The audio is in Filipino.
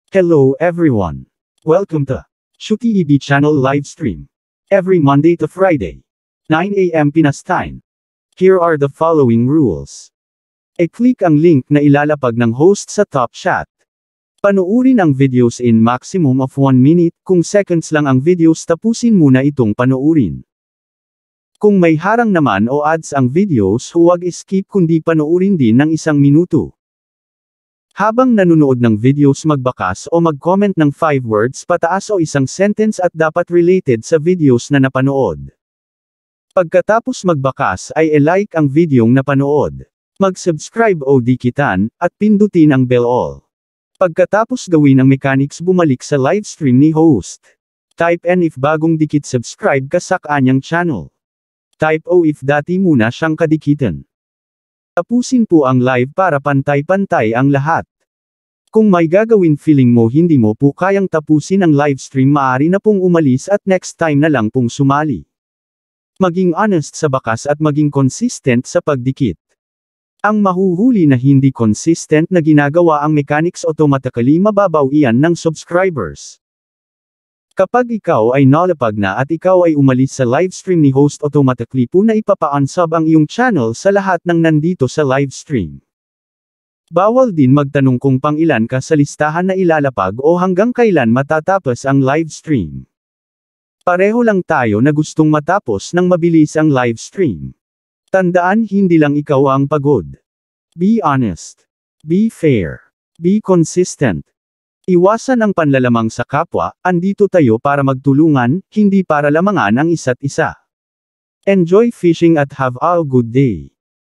Hello everyone. Welcome to ShuTEB channel livestream. Every Monday to Friday, 9 a.m. Pinas time. Here are the following rules. I-click ang link na ilalapag ng host sa top chat. Panoorin ang videos in maximum of 1 minute, kung seconds lang ang videos tapusin muna itong panoorin. Kung may harang naman o ads ang videos, huwag skip kundi panoorin din ng 1 minuto. Habang nanonood ng videos magbakas o mag-comment ng 5 words pataas o 1 sentence at dapat related sa videos na napanood. Pagkatapos magbakas ay i-like ang videong napanood. Mag-subscribe o dikitan, at pindutin ang bell all. Pagkatapos gawin ang mechanics bumalik sa livestream ni host. Type N if bagong dikit subscribe ka sa kanyang channel. Type O if dati muna siyang kadikitan. Tapusin po ang live para pantay-pantay ang lahat. Kung may gagawin feeling mo hindi mo po kayang tapusin ang livestream maaari na pong umalis at next time na lang pong sumali. Maging honest sa bakas at maging consistent sa pagdikit. Ang mahuhuli na hindi consistent na ginagawa ang mechanics automatically mababaw iyan ng subscribers. Kapag ikaw ay nalapag na at ikaw ay umalis sa livestream ni host automatically po na ipapa-unsub ang iyong channel sa lahat ng nandito sa livestream. Bawal din magtanong kung pang-ilan ka sa listahan na ilalapag o hanggang kailan matatapos ang livestream. Pareho lang tayo na gustong matapos ng mabilis ang livestream. Tandaan hindi lang ikaw ang pagod. Be honest. Be fair. Be consistent. Iwasan ang panlalamang sa kapwa, andito tayo para magtulungan, hindi para lamangan ang isa't isa. Enjoy fishing at have a good day.